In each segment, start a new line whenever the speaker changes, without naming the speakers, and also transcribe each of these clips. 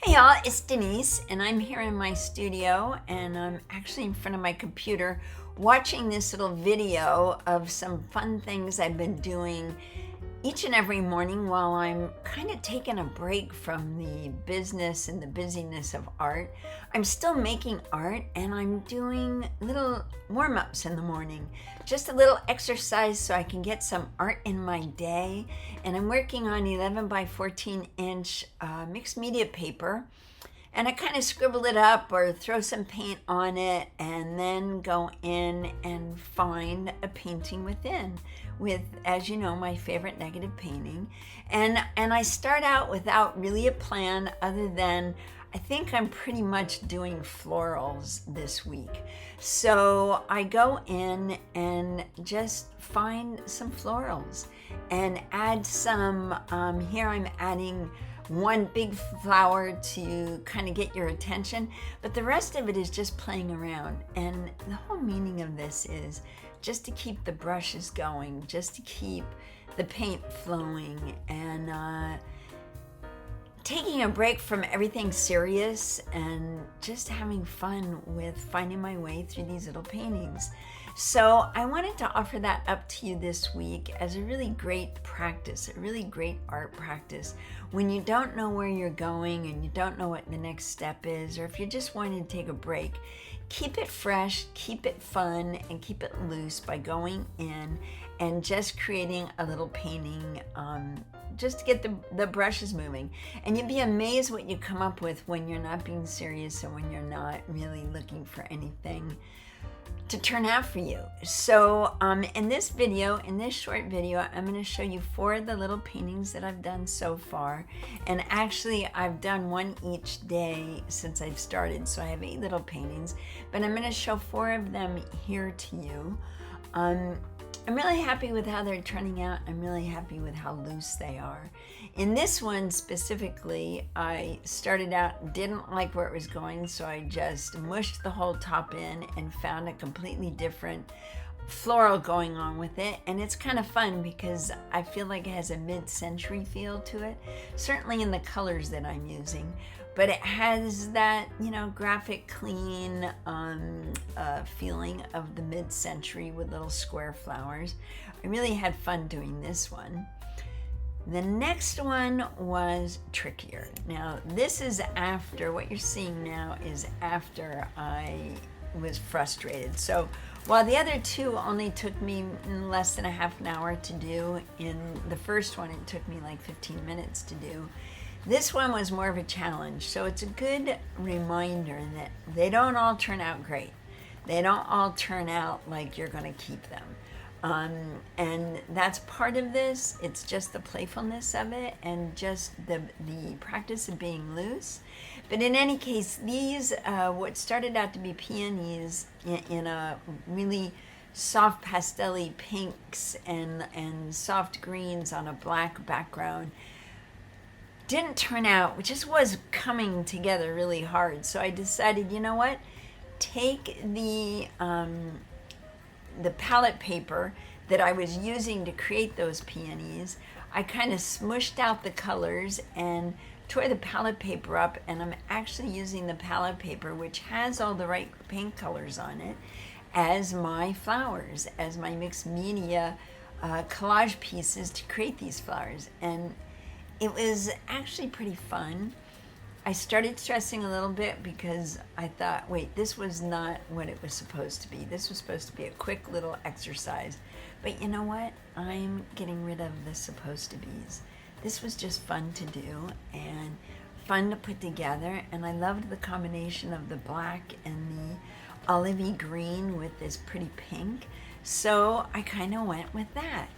Hey y'all, it's Denise, and I'm here in my studio, and I'm actually in front of my computer watching this little video of some fun things I've been doing each and every morning while I'm kind of taking a break from the business and the busyness of art. I'm still making art, and I'm doing little warm-ups in the morning, just a little exercise so I can get some art in my day. And I'm working on 11 by 14 inch mixed media paper, and I kind of scribble it up or throw some paint on it and then go in and find a painting within with, as you know, my favorite negative painting. And I start out without really a plan other than I think I'm pretty much doing florals this week. So I go in and just find some florals and add some, here I'm adding one big flower to kind of get your attention, but the rest of it is just playing around. And the whole meaning of this is just to keep the brushes going, just to keep the paint flowing, and taking a break from everything serious and just having fun with finding my way through these little paintings. So I wanted to offer that up to you this week as a really great practice, a really great art practice. When you don't know where you're going and you don't know what the next step is, or if you're just wanting to take a break, keep it fresh, keep it fun, and keep it loose by going in and just creating a little painting, just to get the brushes moving. And you'd be amazed what you come up with when you're not being serious and when you're not really looking for anything to turn out for you. So in this short video, I'm going to show you 4 of the little paintings that I've done so far. And actually, I've done one each day since I've started, so I have 8 little paintings, but I'm going to show 4 of them here to you. I'm really happy with how they're turning out. I'm really happy with how loose they are. In this one specifically, I started out, didn't like where it was going, so I just mushed the whole top in and found a completely different floral going on with it. And it's kind of fun because I feel like it has a mid-century feel to it, certainly in the colors that I'm using. But it has that, graphic, clean feeling of the mid-century with little square flowers. I really had fun doing this one. The next one was trickier. Now, this is after, what you're seeing now is after I was frustrated. So while the other 2 only took me less than a half an hour to do, in the first one it took me like 15 minutes to do. This one was more of a challenge, so it's a good reminder that they don't all turn out great. They don't all turn out like you're going to keep them. And that's part of this. It's just the playfulness of it and just the practice of being loose. But in any case, these, what started out to be peonies in a really soft pastel-y pinks and soft greens on a black background, didn't turn out, which just was coming together really hard. So I decided, you know what? Take the palette paper that I was using to create those peonies. I kind of smushed out the colors and tore the palette paper up, and I'm actually using the palette paper, which has all the right paint colors on it, as my flowers, as my mixed media collage pieces to create these flowers. And it was actually pretty fun. I started stressing a little bit because I thought, wait, this was not what it was supposed to be. This was supposed to be a quick little exercise. But you know what? I'm getting rid of the supposed to be's. This was just fun to do and fun to put together. And I loved the combination of the black and the olivey green with this pretty pink. So I kind of went with that.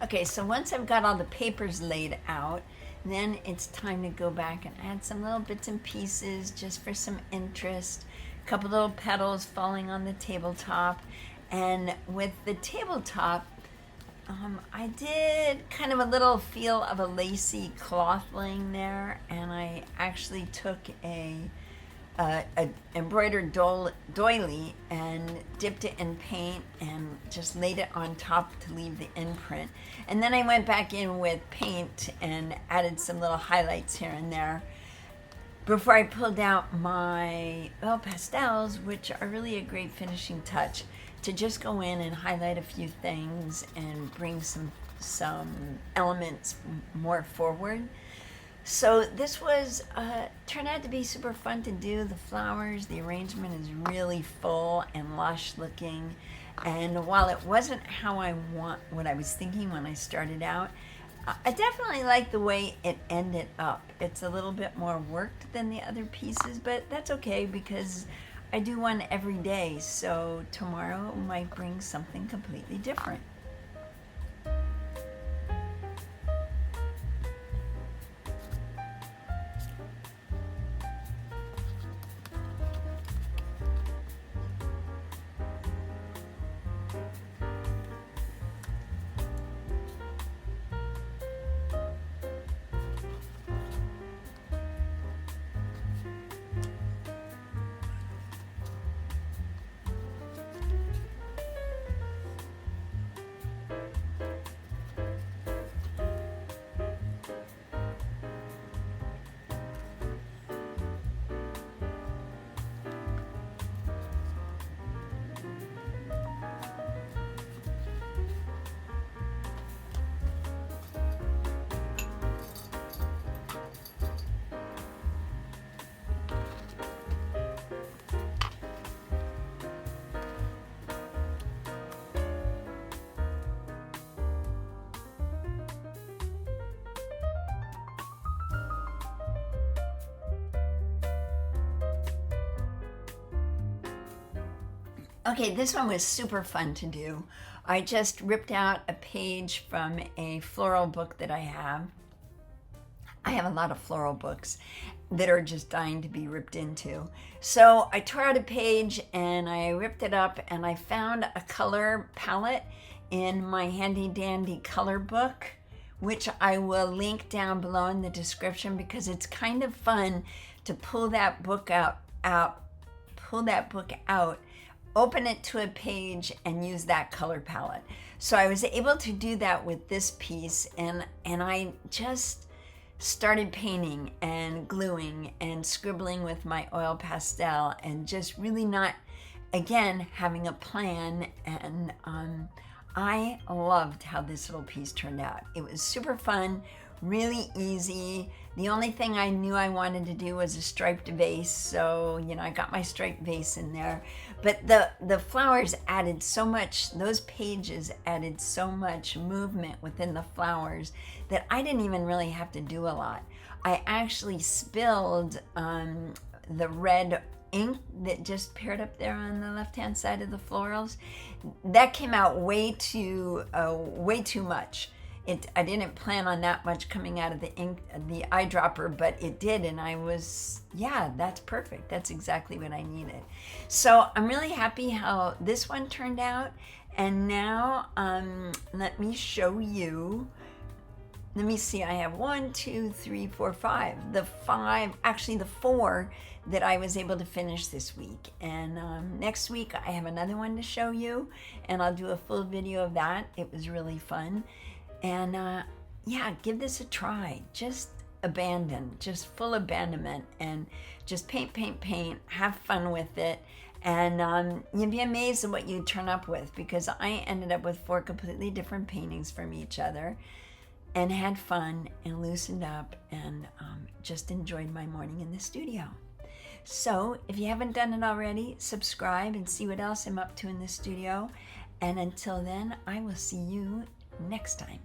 Okay, so once I've got all the papers laid out, then it's time to go back and add some little bits and pieces just for some interest. A couple little petals falling on the tabletop. And with the tabletop, I did kind of a little feel of a lacy cloth laying there, and I actually took a embroidered doily and dipped it in paint and just laid it on top to leave the imprint. And then I went back in with paint and added some little highlights here and there before I pulled out my oil pastels, which are really a great finishing touch, to just go in and highlight a few things and bring some elements more forward. So this was turned out to be super fun to do. The flowers, the arrangement is really full and lush looking, and while it wasn't what I was thinking when I started out, I definitely like the way it ended up. It's a little bit more worked than the other pieces, but that's okay because I do one every day, so tomorrow might bring something completely different. Okay, this one was super fun to do. I just ripped out a page from a floral book that I have. I have a lot of floral books that are just dying to be ripped into. So I tore out a page and I ripped it up, and I found a color palette in my handy dandy color book, which I will link down below in the description, because it's kind of fun to pull that book out, open it to a page and use that color palette. So I was able to do that with this piece, and I just started painting and gluing and scribbling with my oil pastel, and just really not, again, having a plan. And I loved how this little piece turned out. It was super fun, really easy. The only thing I knew I wanted to do was a striped vase, so I got my striped vase in there. But the flowers added so much, those pages added so much movement within the flowers that I didn't even really have to do a lot. I actually spilled the red ink that just paired up there on the left-hand side of the florals. That came out way too much. I didn't plan on that much coming out of the ink, the eyedropper, but it did, and I was, yeah, that's perfect. That's exactly what I needed. So I'm really happy how this one turned out. And now let me show you. Let me see, I have 1, 2, 3, 4, 5. The 4 that I was able to finish this week. And next week I have another one to show you, and I'll do a full video of that. It was really fun. And yeah, give this a try. Just full abandonment, and just paint, have fun with it. And you'd be amazed at what you turn up with, because I ended up with 4 completely different paintings from each other, and had fun and loosened up, and just enjoyed my morning in the studio. So if you haven't done it already, subscribe and see what else I'm up to in the studio. And until then, I will see you next time.